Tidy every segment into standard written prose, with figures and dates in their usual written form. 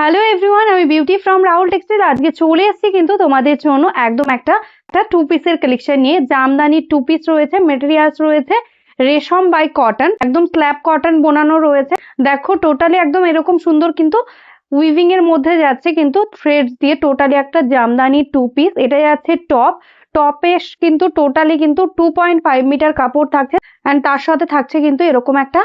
Hello everyone, আমি beauty from Rahul textile. আজকে চলে এসেছি কিন্তু তোমাদের জন্য একদম একটা টু পিসের কালেকশন নিয়ে। জামদানি টু পিস রয়েছে, মেটেরিয়ালস রয়েছে রেশম বাই কটন, একদম স্ল্যাব কটন বোনানো রয়েছে। দেখো টোটালি একদম এরকম সুন্দর কিন্তু উইভিং এর মধ্যে যাচ্ছে কিন্তু থ্রেডস দিয়ে টোটালি একটা জামদানি টু পিস। এটা যাচ্ছে টপে কিন্তু টোটালি কিন্তু 2.5 মিটার কাপড় থাকছে এন্ড তার সাথে থাকছে কিন্তু এরকম একটা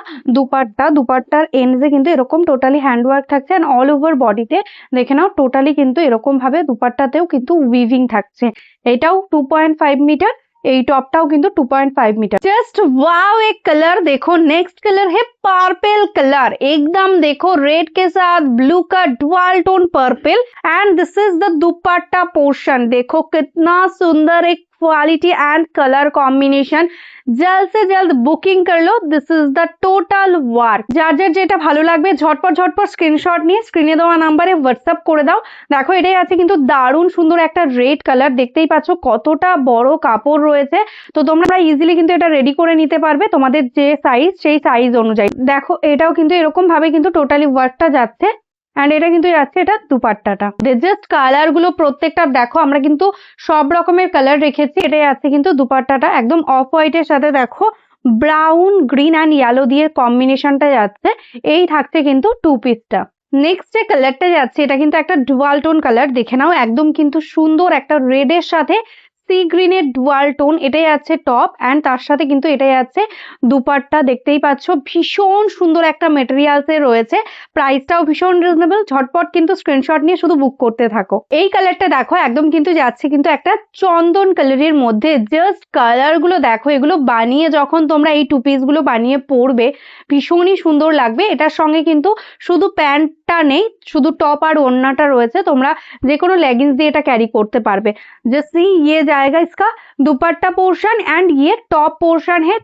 দুপাট্টার এন্ডসে কিন্তু এরকম টোটালি হ্যান্ডওয়ার্ক থাকছে এন্ড অল ওভার বডিতে দেখে নাও টোটালি কিন্তু এরকম ভাবে দুপাট্টাতেও কিন্তু উইভিং থাকছে। এটাও 2.5 মিটার, এই टॉपटाও কিন্তু 2.5 मीटर। जस्ट वाओ, एक कलर देखो, नेक्स्ट कलर है पर्पल कलर। एकदम देखो रेड के साथ ब्लू का dual tone purple and this is the dupatta portion. देखो कितना सुंदर एक क्वालिटी एंड कलर कॉम्बिनेशन। जल्द से जल्द बुकिंग कर लो। This is the total work. যার যেটা ভালো লাগবে ঝটপট স্ক্রিনশট নিয়ে স্ক্রিনে দেওয়া নাম্বারে হোয়াটসঅ্যাপ করে দাও। দেখো এটাই আছে কিন্তু দারুণ সুন্দর একটা রেড কালার, দেখতেই পাচ্ছ কতটা বড় কাপড় রয়েছে। তো তোমরা ইজিলি কিন্তু এটা রেডি করে নিতে পারবে তোমাদের যে সাইজ সেই সাইজ অনুযায়ী। দেখো এটাও কিন্তু এরকম ভাবে কিন্তু টোটালি ওয়ার্কটা যাচ্ছে এন্ড এটা কিন্তু যাচ্ছে এটা দুপাট্টাটা। জাস্ট কালার গুলো প্রত্যেকটা দেখো, আমরা কিন্তু সব রকমের কালার রেখেছি। এটাই আছে কিন্তু দুপাট্টাটা একদম অফ হোয়াইটের সাথে দেখো ব্রাউন গ্রিন এন্ড ইয়েলো দিয়ে কম্বিনেশনটা যাচ্ছে। এই থাকছে কিন্তু টু পিসটা। নেক্সট যে কালারটা যাচ্ছে এটা কিন্তু একটা ডুয়াল টোন কালার, দেখে নাও একদম কিন্তু সুন্দর একটা রেড এর সাথে সি গ্রিনের ডুয়াল টোন। এটাই আছে টপ এন্ড তার সাথে কিন্তু এটাই আছে দুপাট্টা। দেখতেই পাচ্ছ ভীষণ সুন্দর একটা মেটেরিয়ালস এর রয়েছে, প্রাইসটাও ভীষণ রিজনেবল। ঝটপট কিন্তু স্ক্রিনশট নিয়ে শুধু বুক করতে থাকো। এই কালারটা দেখো একদম কিন্তু যাচ্ছে কিন্তু একটা চন্দন কালারের মধ্যে। জাস্ট কালার গুলো দেখো, এগুলো বানিয়ে যখন তোমরা এই টু পিস গুলো বানিয়ে পরবে ভীষণই সুন্দর লাগবে। এটার সঙ্গে কিন্তু শুধু প্যান্টটা নেই, শুধু টপ আর ওড়নাটা রয়েছে। তোমরা যে কোনো লেগিংস দিয়ে এটা ক্যারি করতে পারবে। जैसे ये जाएगा इसका दुपट्टा पोर्शन एंड ये टॉप पोर्शन है।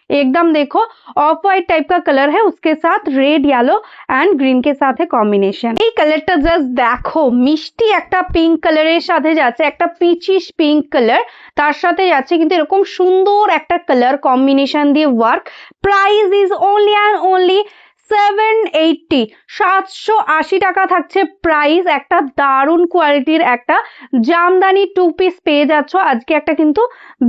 एकदम देखो ऑफ व्हाइट टाइप का कलर है, उसके साथ रेड येलो एंड ग्रीन के साथ है कॉम्बिनेशन। এই কালারটা জাস্ট দেখো মিষ্টি একটা পিঙ্ক কালারের সাথে যাচ্ছে, একটা পিচিশ পিঙ্ক কালার, তার সাথে যাচ্ছে কিন্তু এরকম সুন্দর একটা কালার কম্বিনেশন দিয়ে work. Price is only and only 780, 780 টাকা থাকছে প্রাইস। একটা দারুণ কোয়ালিটির একটা জামদানি টু পিস পেয়ে যাচ্ছ আজকে একটা কিন্তু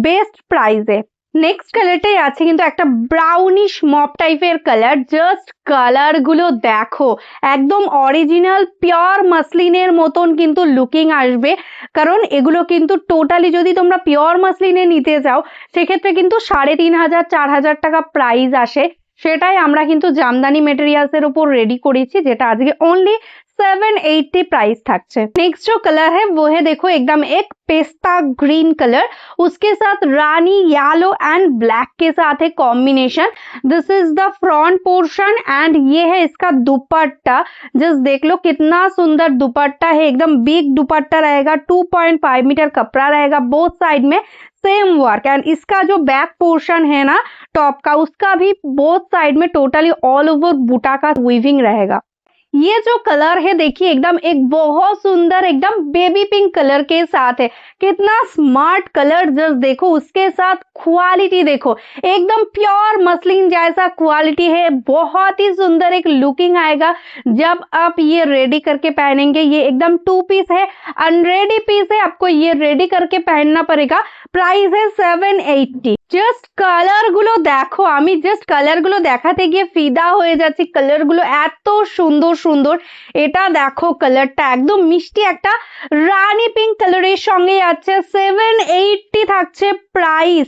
বেস্ট প্রাইসে। নেক্সট কালারটাই আছে কিন্তু একটা ব্রাউনিশ মপ টাইপের কালার। জাস্ট কালার গুলো দেখো একদম অরিজিনাল পিওর মাসলিনের মতন কিন্তু লুকিং আসবে, কারণ এগুলো কিন্তু টোটালি যদি তোমরা পিওর মাসলিনে নিতে যাও সেক্ষেত্রে কিন্তু 3500 4000 টাকা প্রাইস আসে। সেটাই আমরা কিন্তু জামদানি মেটেরিয়ালস এর উপর রেডি করেছি, যেটা আজকে ओनली 780 प्राइस থাকছে। नेक्स्ट जो कलर है वो है देखो एकदम एक पेस्ता ग्रीन कलर, उसके साथ रानी येलो एंड ब्लैक के साथ है combination. This is the front portion and ये है इसका दुपट्टा। जस्ट देख लो कितना सुंदर दुपट्टा है, एकदम बिग दुपट्टा रहेगा, 2.5 मीटर कपड़ा रहेगा, बोथ साइड में सेम वर्क एंड इसका जो बैक पोर्शन है ना टॉप का, उसका भी बोथ साइड में टोटली ऑल ओवर बूटा का वीविंग रहेगा। ये जो कलर है देखिए एकदम एक बहुत सुंदर एकदम बेबी पिंक कलर के साथ है। कितना स्मार्ट कलर, जस्ट देखो उसके साथ क्वालिटी देखो एकदम प्योर मसलिन जैसा क्वालिटी है। बहुत ही सुंदर एक लुकिंग आएगा जब आप ये रेडी करके पहनेंगे। ये एकदम टू पीस है, अनरेडी पीस है, आपको ये रेडी करके पहनना पड़ेगा। प्राइस है 780। জাস্ট কালার গুলো দেখো, আমি জাস্ট কালার গুলো দেখাতে গিয়ে ফিদা হয়ে যাচ্ছি। কালার গুলো এত সুন্দর সুন্দর। এটা দেখো কালারটা একদম মিষ্টি একটা রানী পিঙ্ক কালারের সঙ্গে যাচ্ছে। 780 থাকছে প্রাইস।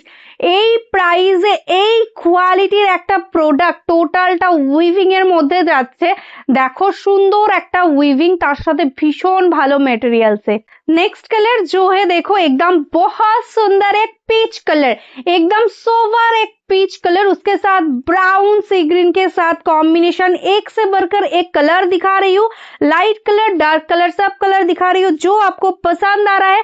এই প্রাইসে এই কোয়ালিটির একটা প্রোডাক্ট টোটালটা উইভিং এর মধ্যে যাচ্ছে। দেখো সুন্দর একটা উইভিং, তার সাথে ভীষণ ভালো মেটেরিয়ালসে। नेक्स्ट कलर जो है देखो एकदम बहुत सुंदर एक पीच कलर, एकदम सोवर एक पीच कलर, उसके साथ ब्राउन सी ग्रीन के साथ कॉम्बिनेशन। एक से बढ़कर एक कलर दिखा रही हूँ, लाइट कलर डार्क कलर सब कलर दिखा रही हूँ। जो आपको पसंद आ रहा है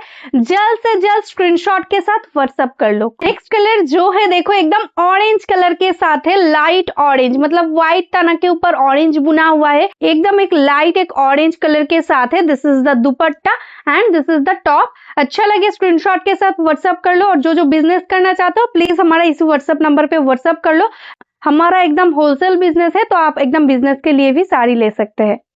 जल्द से जल्द स्क्रीनशॉट के साथ व्हाट्सएप कर लो। नेक्स्ट कलर जो है देखो एकदम ऑरेंज कलर के साथ है, लाइट ऑरेंज, मतलब व्हाइट तना के ऊपर ऑरेंज बुना हुआ है। एकदम एक लाइट एक ऑरेंज कलर के साथ है। This is the dupatta and this is the top. अच्छा लगे स्क्रीनशॉट के साथ व्हाट्सएप कर लो, और जो बिजनेस करना चाहते हो प्लीज हमारा इसी व्हाट्सएप नंबर पे व्हाट्सएप कर लो। हमारा एकदम होलसेल बिजनेस है, तो आप एकदम बिजनेस के लिए भी साड़ी ले सकते हैं।